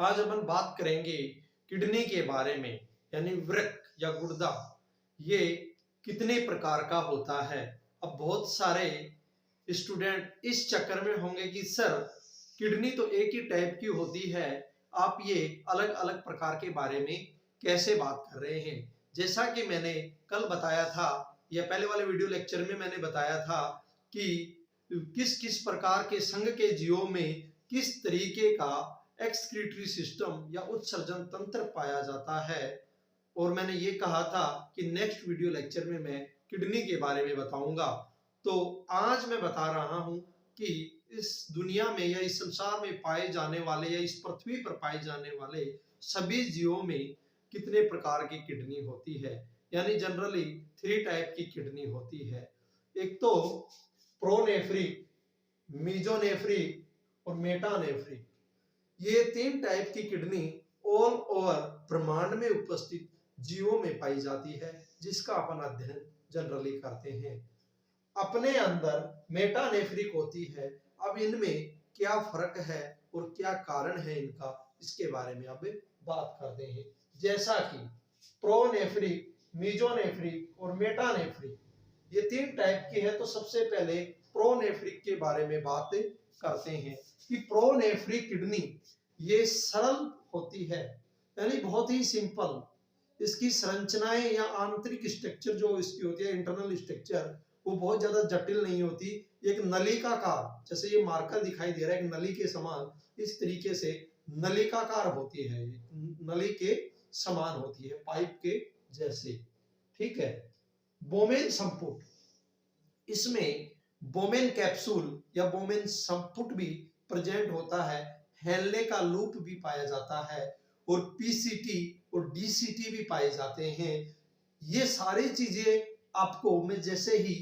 आज अपन बात करेंगे किडनी के बारे में, यानी वृक्क या गुर्दा ये कितने प्रकार का होता है। अब बहुत सारे स्टूडेंट इस चक्कर में होंगे कि सर किडनी तो एक ही टाइप की होती है, आप ये अलग अलग प्रकार के बारे में कैसे बात कर रहे हैं। जैसा कि मैंने कल बताया था या पहले वाले वीडियो लेक्चर में मैंने बताया था कि किस किस प्रकार के संघ के जीवों में किस तरीके का एक्सक्रीटरी सिस्टम या उत्सर्जन तंत्र पाया जाता है, और मैंने ये कहा था कि नेक्स्ट वीडियो लेक्चर में मैं किडनी के बारे में बताऊंगा। तो आज मैं बता रहा हूं कि इस दुनिया में या इस संसार में पाए जाने वाले या इस पृथ्वी पर पाए जाने वाले सभी जीवों में कितने प्रकार की किडनी होती है। यानी जनरली 3 टाइप की किडनी होती है। एक तो प्रोनेफ्रिक, मीजोनेफ्रिक और मेटानेफ्रिक। ये 3 टाइप की किडनी ऑल ओवर ब्रह्मांड में उपस्थित जीवों में पाई जाती है, जिसका अपन अध्ययन जनरली करते हैं। अपने अंदर मेटानेफ्रिक होती है। अब इनमें क्या फर्क है और क्या कारण है इनका, इसके बारे में अब बात करते हैं। जैसा कि प्रोनेफ्रिक, मीजोनेफ्रिक और मेटानेफ्रिक ये 3 टाइप की है, तो सबसे पहले प्रोनेफ्रिक के बारे में बात करते हैं कि प्रोनेफ्रिक किडनी ये सरल होती है, यानी बहुत ही सिंपल। इसकी संरचनाएं या आंतरिक स्ट्रक्चर जो इसकी होती है, इंटरनल स्ट्रक्चर, वो बहुत ज्यादा जटिल नहीं होती। एक नलिकाकार, जैसे ये मार्कर दिखाई दे रहा है, एक नली के समान, इस तरीके से नलिकाकार होती है, नली के समान होती है, पाइप के जैसे। ठीक है। बोमेन संपुट, इसमें बोमेन कैप्सूल या बोमेन संपुट भी प्रेजेंट होता है। हेनले का लूप भी पाया जाता है और पीसीटी और डीसीटी भी पाए जाते हैं। ये सारी चीजें आपको मैं जैसे ही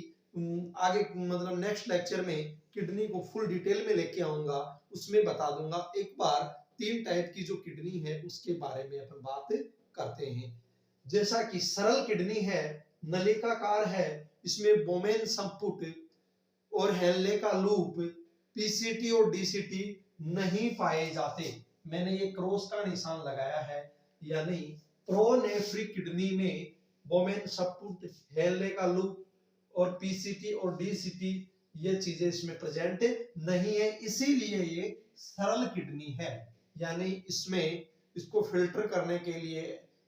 आगे मतलब नेक्स्ट लेक्चर में किडनी को फुल डिटेल में लेके आऊंगा, उसमें बता दूंगा। एक बार 3 टाइप की जो किडनी है उसके बारे में अपन बात करते हैं। जैसा कि सरल किडनी है, नलिकाकार है, इसमें बोमेन संपुट और हेनले का लूप, पीसीटी और डीसीटी नहीं पाए जाते। मैंने ये क्रॉस का निशान लगाया है, यानी प्रोनेफ्रिक किडनी में बोमेन संपुट, हेनले का लूप और पीसीटी और डीसीटी ये चीजें इसमें प्रेजेंट नहीं है, इसीलिए ये सरल किडनी है। यानी इसमें इसको फिल्टर करने के लिए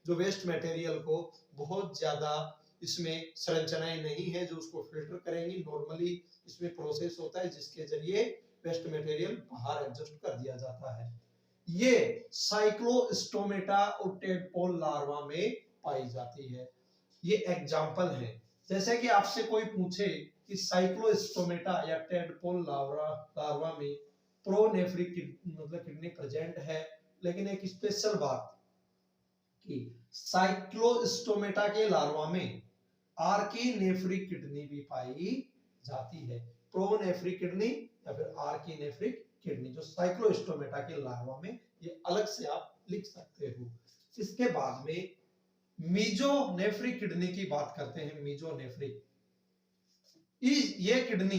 जो वेस्ट मटेरियल को बहुत ज्यादा इसमें संरचनाएं नहीं है जो उसको फिल्टर करेंगी। नॉर्मली इसमें प्रोसेस होता है जिसके जरिए वेस्ट मटेरियल बाहर एडजस्ट कर दिया जाता है। ये साइक्लोस्टोमेटा और टेडपोल लार्वा में पाई जाती है। ये एग्जांपल है। जैसे कि आपसे कोई पूछे कि साइक्लोस्टोमेटा या टेडपोल लार्वा में प्रोनेफ्रिक मतलब किडनी प्रेजेंट है, लेकिन एक स्पेशल बात कि साइक्लोस्टोमेटा के लार्वा में आर्कीनेफ्रिक किडनी भी पाई जाती है। प्रोनेफ्रिक किडनी या फिर आर्कीनेफ्रिक किडनी जो साइक्लोस्टोमेटा के लार्वा में, ये अलग से आप लिख सकते हो। इसके बाद में मीजोनेफ्रिक किडनी की बात करते हैं। मीजोनेफ्रिक ये किडनी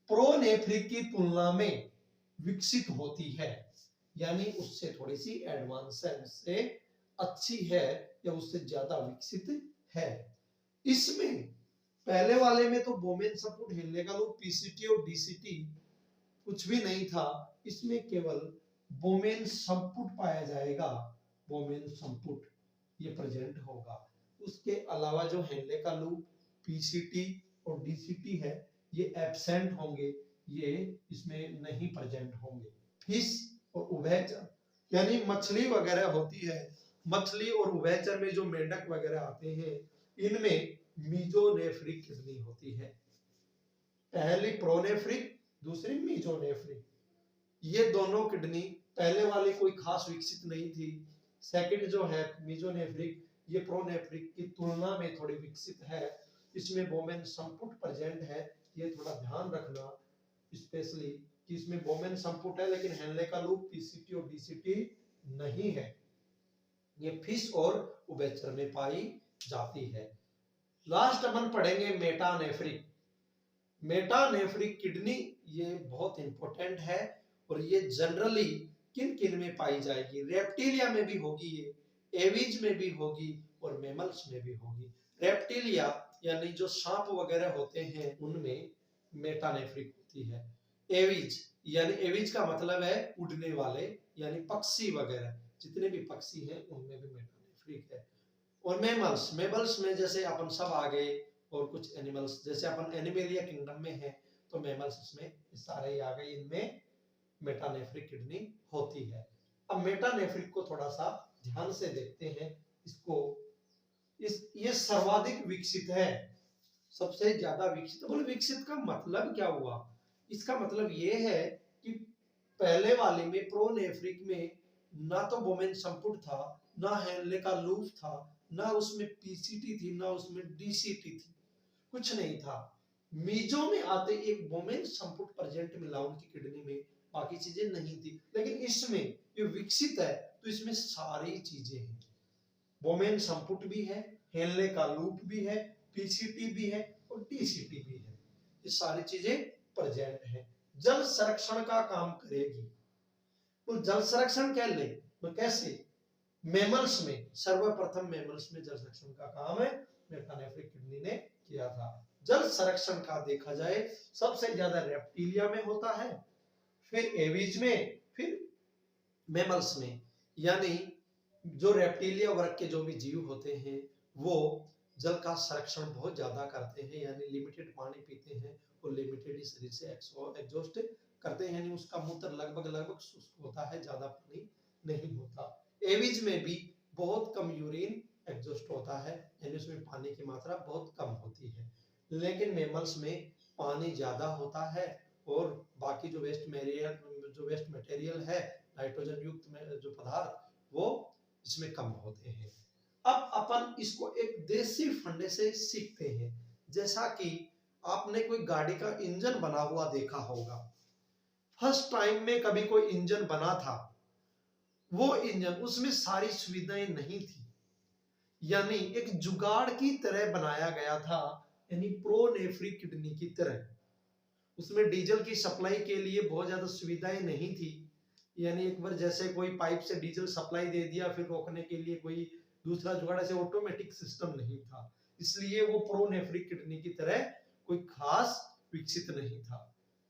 प्रोनेफ्रिक की तुलना में विकसित होती है, यानी उससे थोड़ी सी एडवांस है, उससे अच्छी है या उससे ज्यादा विकसित है। इसमें पहले वाले में तो बोमेन संपुट, हेनले का लूप, पीसीटी और डीसीटी कुछ भी नहीं था। इसमें केवल बोमेन संपुट पाया जाएगा, बोमेन संपुट ये प्रेजेंट होगा। उसके अलावा जो हेनले का लूप, पीसीटी और डीसीटी है ये एब्सेंट होंगे, ये इसमें नहीं प्रेजेंट होंगे। फिश और उभयचर यानी मछली वगैरह होती है, मछली और उभयचर में जो मेंढक वगैरह आते हैं, इनमें मीजोनेफ्रिक किडनी होती है। पहली प्रोनेफ्रिक, दूसरी मीजोनेफ्रिक। ये दोनों किडनी पहले वाली कोई खास विकसित नहीं थी। सेकंड जो है मीजोनेफ्रिक, ये प्रोनेफ्रिक की तुलना में थोड़ी विकसित है। इसमें बोमेन संपुट प्रेजेंट है, ये थोड़ा ध्यान रखना स्पेशली कि इसमें बोमेन संपुट है लेकिन हेनले का लूप, पीसीटी और डीसीटी नहीं है। ये फिश और उभयचर में पाई जाती है। लास्ट अपन पढ़ेंगे मेटानेफ्रिक। मेटानेफ्रिक किडनी ये बहुत इंपॉर्टेंट है और ये जनरली किन किन में पाई जाएगी? रेप्टिलिया में भी होगी ये, एविज में भी होगी और मैमल्स में भी होगी। रेप्टिलिया यानी जो सांप वगैरह होते हैं उनमें मेटानेफ्रिक होती है। एविज यानी एविज का मतलब है उड़ने वाले यानी पक्षी वगैरह, जितने भी पक्षी हैं उनमें भी मेटानेफ्रिक है। और मैमल्स, मैमल्स में जैसे अपन सब आ गए और कुछ एनिमल्स, जैसे अपन एनिमेलिया किंगडम में है तो मैमल्स इसमें सारे ही आ गए, इनमें मेटानेफ्रिक किडनी होती है। अब मेटानेफ्रिक को थोड़ा सा ध्यान से देखते हैं। इसको ये सर्वाधिक विकसित है, सबसे ज्यादा विकसित। बोले विकसित का मतलब क्या हुआ? इसका मतलब ये है कि पहले वाले में प्रोनेफ्रिक में ना तो बोमेन संपुट था, ना हेनले का लूप था, ना उसमें पीसीटी थी, ना उसमें डीसीटी थी, कुछ नहीं था। मीजो में आते एक बोमेन संपुट प्रेजेंट मिला उनकी किडनी में, बाकी चीजें नहीं थी। लेकिन इसमें ये विकसित है तो इसमें सारी चीजें हैं, बोमेन संपुट भी है, हेनले का लूप भी है, पीसीटी भी है और डीसीटी भी है, ये सारी चीजें प्रेजेंट है। जल संरक्षण का काम करेगी। तो जल संरक्षण क्या ले तो कैसे? मैमल्स में सर्वप्रथम मैमल्स में जल संरक्षण का काम है मेटानेफ्रिक किडनी ने किया था। जल संरक्षण का देखा जाए सबसे ज्यादा रेप्टिलिया में होता है, फिर एविज में, फिर मैमल्स में। यानी जो रेप्टिलिया वर्ग के जो भी जीव होते हैं वो जल का संरक्षण बहुत ज्यादा करते हैं, यानी लिमिटेड पानी पीते हैं और लिमिटेड ही शरीर से एग्जॉस्ट करते हैं, यानी उसका मूत्र लगभग लगभग शुष्क होता है, ज्यादा पानी नहीं होता। एविज में भी बहुत कम यूरिन एग्जॉस्ट होता है, यानी उसमें पानी की मात्रा बहुत कम होती है। लेकिन मैमल्स में पानी ज्यादा होता है और बाकी जो वेस्ट मटेरियल है, नाइट्रोजन युक्त जो पदार्थ, वो इसमें कम होते हैं। अब अपन इसको एक देसी फंडे से सीखते हैं। जैसा कि आपने कोई गाड़ी का इंजन बना हुआ देखा होगा, फर्स्ट टाइम में कभी कोई इंजन बना था, वो इंजन उसमें सारी सुविधाएं नहीं थी, यानी एक जुगाड़ की तरह बनाया गया था, यानी प्रोनेफ्रिक किडनी की तरह। उसमें डीजल की सप्लाई के लिए बहुत ज्यादा सुविधाएं नहीं थी, यानी एक बार जैसे कोई पाइप से डीजल सप्लाई दे दिया, फिर रोकने के लिए कोई दूसरा जुगाड़, ऐसे ऑटोमेटिक सिस्टम नहीं था, इसलिए वो प्रोनेफ्रिक किडनी की तरह कोई खास विकसित नहीं था।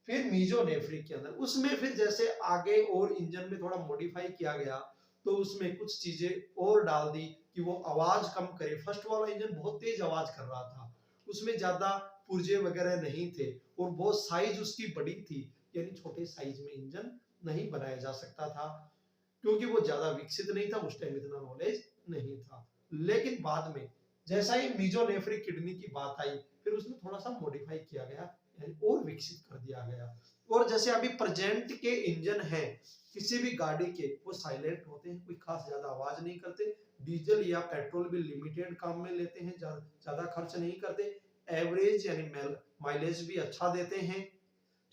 फिर मीजोनेफ्रिक के अंदर उसमें फिर जैसे आगे और इंजन में थोड़ा मॉडिफाई किया गया तो उसमें कुछ चीजें और डाल दी कि वो आवाज कम करे। फर्स्ट वाला इंजन बहुत तेज आवाज कर रहा था, उसमें ज्यादा पुर्जे वगैरह नहीं थे और बहुत साइज उसकी बड़ी थी, यानी छोटे साइज में इंजन नहीं बनाया जा सकता था, क्योंकि वो ज्यादा विकसित नहीं था, उस टाइम इतना नॉलेज नहीं था। लेकिन बाद में जैसा ही मीजोनेफ्रिक किडनी की बात आई, फिर उसमें थोड़ा सा मॉडिफाई किया गया, यानी और विकसित कर दिया गया। और जैसे अभी प्रेजेंट के इंजन हैं किसी भी गाड़ी के, वो साइलेंट होते हैं, कोई खास ज्यादा आवाज नहीं करते, डीजल या पेट्रोल भी लिमिटेड काम में लेते हैं, ज्यादा खर्च नहीं करते, एवरेज यानी माइलेज भी अच्छा देते हैं,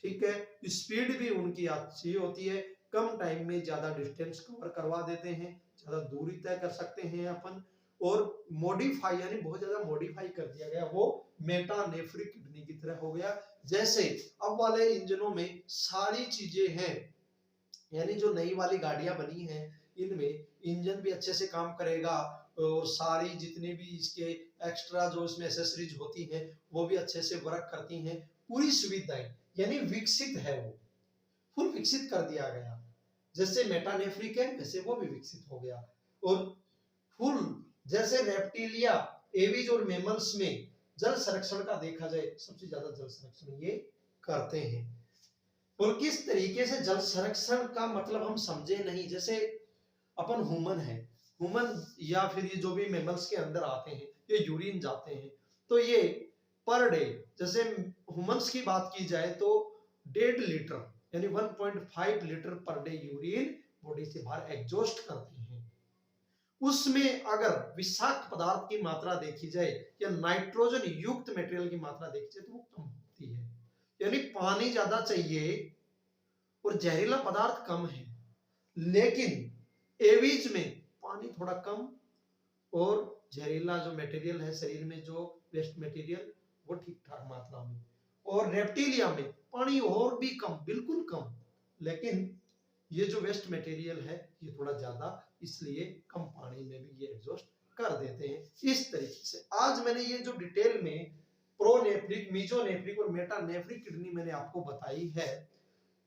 ठीक है, स्पीड भी उनकी अच्छी होती है, कम टाइम में ज्यादा डिस्टेंस कवर करवा देते हैं, ज्यादा दूरी तय कर सकते हैं अपन। और मॉडिफाई यानी बहुत ज्यादा मॉडिफाई कर दिया गया, वो मेटानेफ्रिक किडनी की तरह हो गया। जैसे अब वाले इंजनों में सारी चीजें हैं, यानी जो नई वाली गाड़ियां बनी हैं इनमें इंजन भी अच्छे से काम करेगा और सारी जितनी भी इसके एक्स्ट्रा जो इसमें एसेसरीज होती हैं वो भी अच्छे से वर्क करती हैं, पूरी सुविधाएं, यानी विकसित है, वो फुल विकसित कर दिया गया। जैसे मेटानेफ्रिक है वैसे वो भी विकसित हो गया। और फुल जैसे रेप्टिलिया, एविज और मैमल्स में जल संरक्षण का देखा जाए सबसे ज्यादा जल संरक्षण ये करते हैं। और किस तरीके से जल संरक्षण का मतलब हम समझे नहीं, जैसे अपन ह्यूमन है, ह्यूमन या फिर ये जो भी मैमल्स के अंदर आते हैं ये यूरिन जाते हैं, तो ये पर डे, जैसे ह्यूमंस की बात की जाए तो 1.5 लीटर यानी 1.5 litre per day urine body से बाहर एग्जॉस्ट करते हैं। उसमें अगर विषाक्त पदार्थ की मात्रा देखी जाए या नाइट्रोजन युक्त मटेरियल की मात्रा देखी जाए तो वो कम होती है, यानी पानी ज्यादा चाहिए और जहरीला पदार्थ कम है। लेकिन एविज में पानी थोड़ा कम और जहरीला जो मटेरियल है शरीर में, जो वेस्ट मटेरियल, वो ठीक ठाक मात्रा में। और रेप्टिलिया में पानी और भी कम, बिल्कुल कम, लेकिन ये जो वेस्ट मटेरियल है ये थोड़ा ज्यादा, इसलिए कम पानी में भी ये एग्जॉस्ट कर देते हैं। इस तरीके से आज मैंने ये जो डिटेल में प्रोनेफ्रिक, मीजोनेफ्रिक और मेटानेफ्रिक किडनी मैंने आपको बताई है,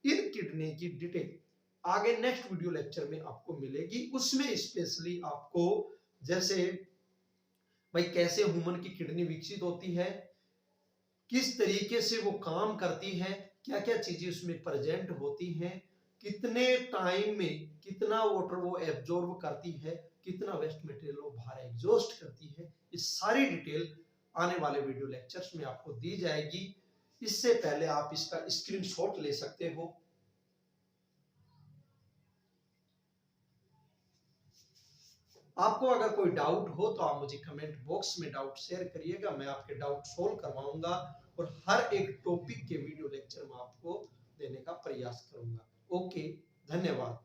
इन किडनी की डिटेल आगे नेक्स्ट वीडियो लेक्चर में आपको मिलेगी। उसमें स्पेशली आपको जैसे भाई कैसे ह्यूमन की किडनी विकसित होती है, किस तरीके से वो काम करती है, क्या क्या चीजें उसमें प्रेजेंट होती हैं, कितने टाइम में कितना वाटर वो एब्जॉर्ब करती है, कितना वेस्ट मटेरियल वो बाहर एग्जॉस्ट करती है, इस सारी डिटेल आने वाले वीडियो लेक्चर्स में आपको दी जाएगी। इससे पहले आप इसका स्क्रीनशॉट ले सकते हो। आपको अगर कोई डाउट हो तो आप मुझे कमेंट बॉक्स में डाउट शेयर करिएगा, मैं आपके डाउट सोल्व करवाऊंगा और हर एक टॉपिक के वीडियो लेक्चर में आपको देने का प्रयास करूंगा। ओके, धन्यवाद।